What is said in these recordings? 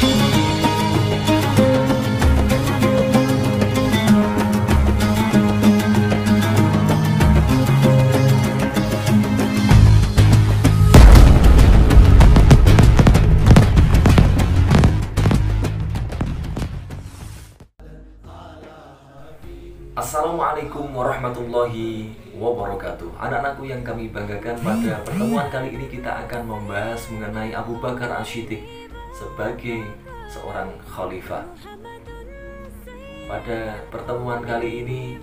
Assalamualaikum warahmatullahi wabarakatuh. Anak-anakku yang kami banggakan, pada pertemuan kali ini kita akan membahas mengenai Abu Bakar Ash-Shiddiq sebagai seorang khalifah. Pada pertemuan kali ini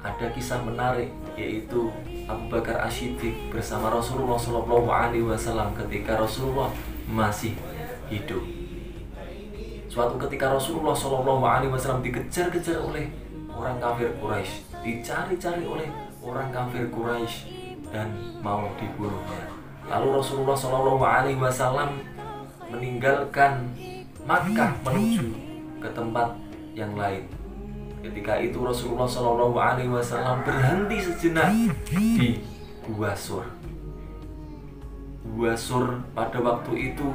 ada kisah menarik, yaitu Abu Bakar Ash-Shiddiq bersama Rasulullah SAW ketika Rasulullah masih hidup. Suatu ketika Rasulullah SAW dikejar-kejar oleh orang kafir Quraisy, dicari-cari oleh orang kafir Quraisy dan mau dibunuhnya. Lalu Rasulullah SAW meninggalkan Makkah menuju ke tempat yang lain. Ketika itu Rasulullah SAW berhenti sejenak di Gua Sur. Gua Sur pada waktu itu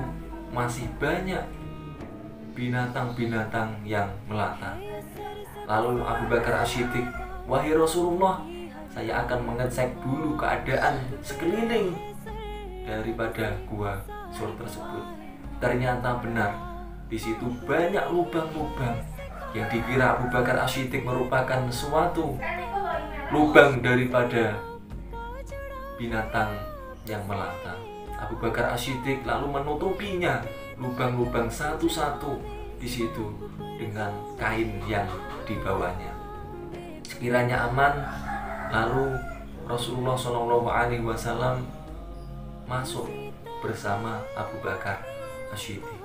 masih banyak binatang-binatang yang melata. Lalu Abu Bakar Ash-Shiddiq, "Wahai Rasulullah, saya akan mengecek dulu keadaan sekeliling daripada Gua Sur tersebut." Ternyata benar, di situ banyak lubang-lubang yang dikira Abu Bakar Ash-Shiddiq merupakan suatu lubang daripada binatang yang melata. Abu Bakar Ash-Shiddiq lalu menutupinya, lubang-lubang satu-satu di situ dengan kain yang dibawanya. Sekiranya aman, lalu Rasulullah SAW masuk bersama Abu Bakar Ash-Shiddiq.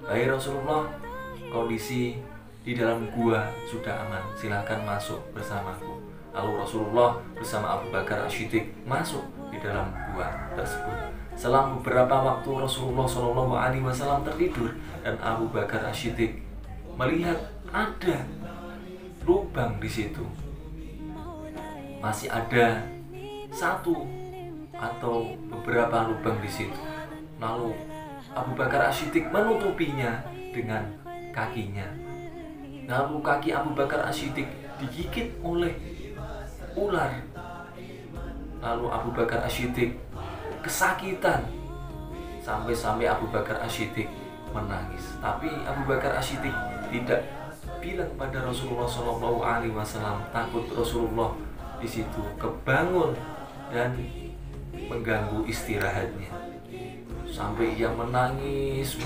"Baik Rasulullah, kondisi di dalam gua sudah aman, silakan masuk bersamaku." Lalu Rasulullah bersama Abu Bakar Ash-Shiddiq masuk di dalam gua tersebut. Selang beberapa waktu Rasulullah SAW tertidur dan Abu Bakar Ash-Shiddiq melihat ada lubang di situ. Masih ada satu atau beberapa lubang di situ. Lalu Abu Bakar Ash-Shiddiq menutupinya dengan kakinya. Lalu kaki Abu Bakar Ash-Shiddiq digigit oleh ular. Lalu Abu Bakar Ash-Shiddiq kesakitan sampai Abu Bakar Ash-Shiddiq menangis. Tapi Abu Bakar Ash-Shiddiq tidak bilang pada Rasulullah SAW, takut Rasulullah di situ kebangun dan mengganggu istirahatnya. Sampai ia menangis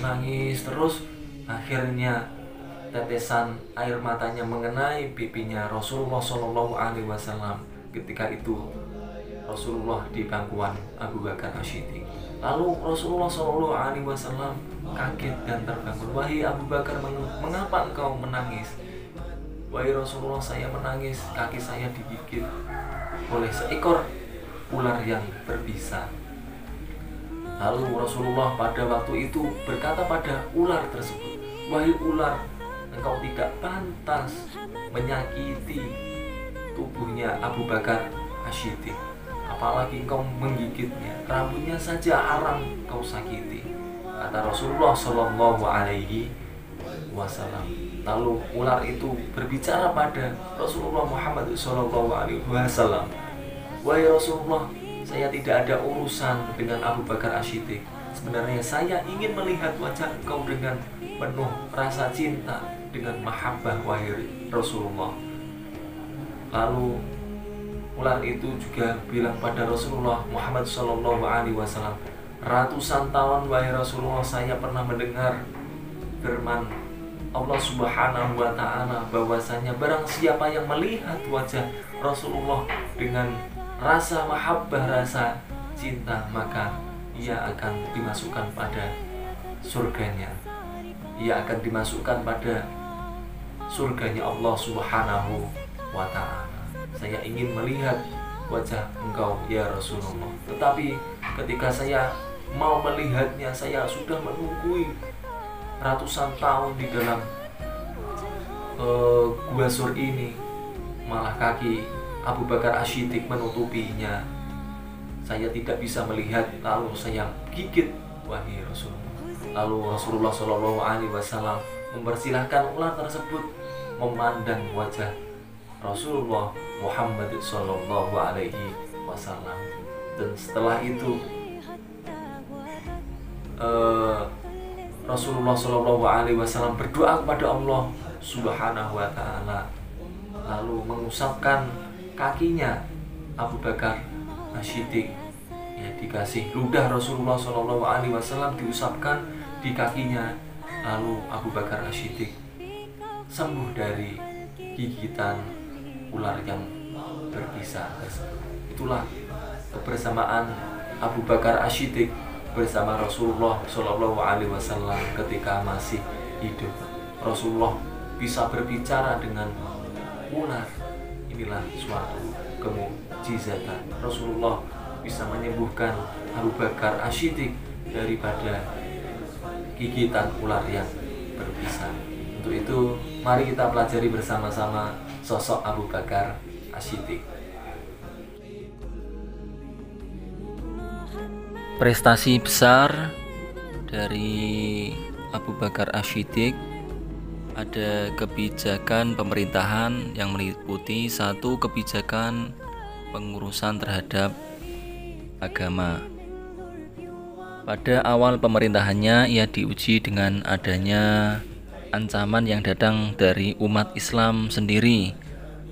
terus, akhirnya tetesan air matanya mengenai pipinya Rasulullah SAW. Ketika itu Rasulullah di pangkuan Abu Bakar Ash-Shiddiq. Lalu Rasulullah SAW kaget dan terbangun. "Wahai Abu Bakar, mengapa engkau menangis?" "Wahai Rasulullah, saya menangis, kaki saya digigit oleh seekor ular yang berbisa." Lalu Rasulullah pada waktu itu berkata pada ular tersebut, "Wahai ular, engkau tidak pantas menyakiti tubuhnya Abu Bakar Ash-Shiddiq, apalagi engkau menggigitnya, rambutnya saja haram kau sakiti," kata Rasulullah SAW. Lalu ular itu berbicara pada Rasulullah Muhammad SAW, "Wahai Rasulullah, saya tidak ada urusan dengan Abu Bakar Ash-Shiddiq. Sebenarnya saya ingin melihat wajah engkau dengan penuh rasa cinta, dengan mahabbah, wahai Rasulullah." Lalu ular itu juga bilang pada Rasulullah Muhammad SAW, "Ratusan tahun wahai Rasulullah, saya pernah mendengar firman Allah Subhanahu wa Ta'ala bahwasanya barang siapa yang melihat wajah Rasulullah dengan rasa mahabbah, rasa cinta, maka ia akan dimasukkan pada surganya. Ia akan dimasukkan pada surganya Allah Subhanahu wa Ta'ala. Saya ingin melihat wajah engkau ya Rasulullah. Tetapi ketika saya mau melihatnya, saya sudah menunggui ratusan tahun di dalam Gua Sur ini, malah kaki Abu Bakar Ash-Shiddiq menutupinya. Saya tidak bisa melihat, lalu saya gigit, wahai Rasulullah." Lalu Rasulullah Shallallahu Alaihi Wasallam mempersilahkan ular tersebut memandang wajah Rasulullah Muhammad Shallallahu Alaihi Wasallam. Dan setelah itu Rasulullah Shallallahu Alaihi Wasallam berdoa kepada Allah Subhanahu Wa Taala, lalu mengusapkan kakinya Abu Bakar As-Siddiq. Ya, dikasih ludah Rasulullah Shallallahu Alaihi Wasallam diusapkan di kakinya, lalu Abu Bakar As-Siddiq sembuh dari gigitan ular yang berbisa tersebut. Itulah kebersamaan Abu Bakar As-Siddiq bersama Rasulullah Shallallahu Alaihi Wasallam ketika masih hidup. Rasulullah bisa berbicara dengan ular. Inilah suatu kemukjizatan. Rasulullah bisa menyembuhkan Abu Bakar As-Siddiq daripada gigitan ular yang berbisa. Untuk itu, mari kita pelajari bersama-sama sosok Abu Bakar As-Siddiq. Prestasi besar dari Abu Bakar As-Siddiq ada kebijakan pemerintahan yang meliputi satu kebijakan pengurusan terhadap agama. Pada awal pemerintahannya ia diuji dengan adanya ancaman yang datang dari umat Islam sendiri,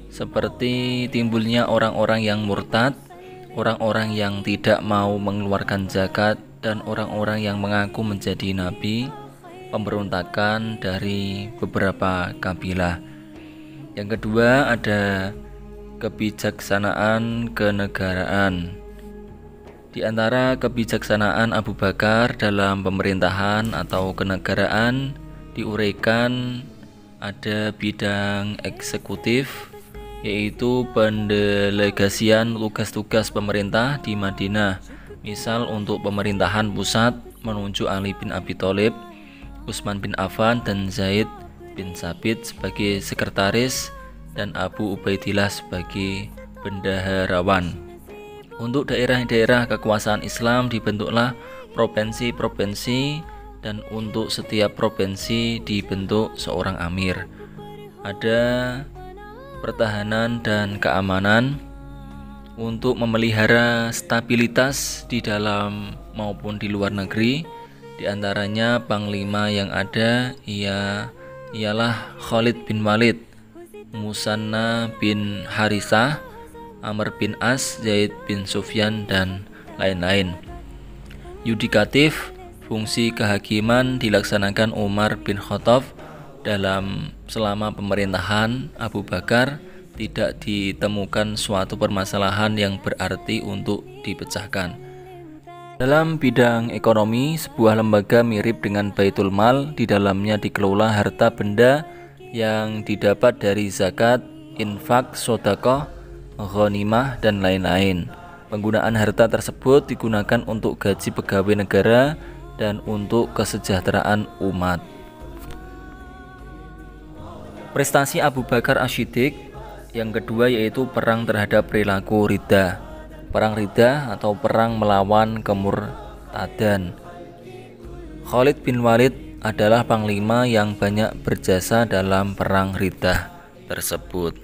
seperti timbulnya orang-orang yang murtad, orang-orang yang tidak mau mengeluarkan zakat, dan orang-orang yang mengaku menjadi nabi, pemberontakan dari beberapa kabilah. Yang kedua ada kebijaksanaan kenegaraan. Di antara kebijaksanaan Abu Bakar dalam pemerintahan atau kenegaraan diuraikan ada bidang eksekutif, yaitu pendelegasian tugas-tugas pemerintah di Madinah. Misal untuk pemerintahan pusat menunjuk Ali bin Abi Thalib, Utsman bin Affan, dan Zaid bin Tsabit sebagai sekretaris dan Abu Ubaidillah sebagai bendaharawan. Untuk daerah-daerah kekuasaan Islam dibentuklah provinsi-provinsi, dan untuk setiap provinsi dibentuk seorang amir. Ada pertahanan dan keamanan untuk memelihara stabilitas di dalam maupun di luar negeri. Di antaranya panglima yang ada ialah Khalid bin Walid, Musanna bin Harisah, Amr bin As, Zaid bin Sufyan, dan lain-lain. Yudikatif, fungsi kehakiman dilaksanakan Umar bin Khattab. Selama pemerintahan Abu Bakar tidak ditemukan suatu permasalahan yang berarti untuk dipecahkan. Dalam bidang ekonomi, sebuah lembaga mirip dengan Baitul Mal, di dalamnya dikelola harta benda yang didapat dari zakat, infak, sedekah, ghanimah, dan lain-lain. Penggunaan harta tersebut digunakan untuk gaji pegawai negara dan untuk kesejahteraan umat. Prestasi Abu Bakar As-Siddiq yang kedua yaitu perang terhadap perilaku riddah. Perang riddah atau perang melawan kemurtadan. Khalid bin Walid adalah panglima yang banyak berjasa dalam perang riddah tersebut.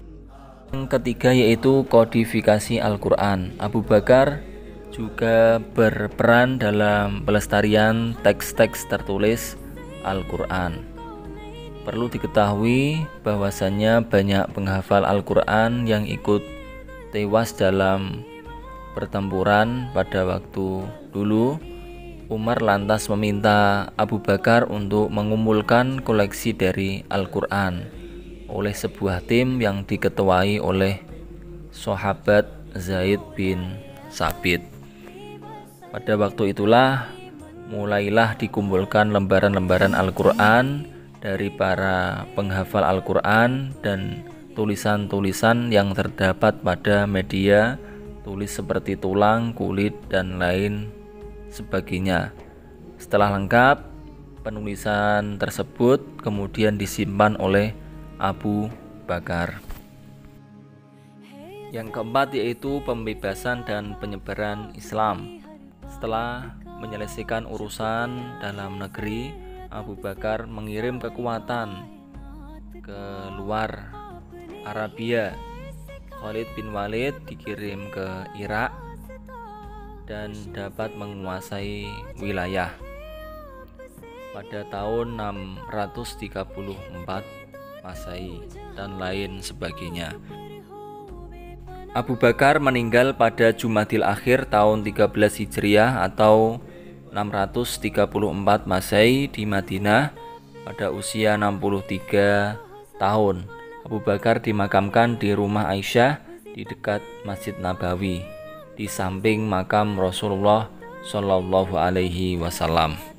Yang ketiga yaitu kodifikasi Al-Quran. Abu Bakar juga berperan dalam pelestarian teks-teks tertulis Al-Quran. Perlu diketahui bahwasannya banyak penghafal Al-Quran yang ikut tewas dalam pertempuran pada waktu dulu. Umar lantas meminta Abu Bakar untuk mengumpulkan koleksi dari Al-Quran oleh sebuah tim yang diketuai oleh sahabat Zaid bin Tsabit. Pada waktu itulah mulailah dikumpulkan lembaran-lembaran Al-Quran dari para penghafal Al-Quran dan tulisan-tulisan yang terdapat pada media tulis seperti tulang, kulit, dan lain sebagainya. Setelah lengkap, penulisan tersebut kemudian disimpan oleh Abu Bakar. Yang keempat yaitu pembebasan dan penyebaran Islam. Setelah menyelesaikan urusan dalam negeri, Abu Bakar mengirim kekuatan ke luar Arabia. Khalid bin Walid dikirim ke Irak dan dapat menguasai wilayah. Pada tahun 634 Masehi dan lain sebagainya. Abu Bakar meninggal pada Jumadil Akhir tahun 13 Hijriah atau 634 Masehi di Madinah pada usia 63 tahun. Abu Bakar dimakamkan di rumah Aisyah di dekat Masjid Nabawi, di samping makam Rasulullah Shallallahu Alaihi Wasallam.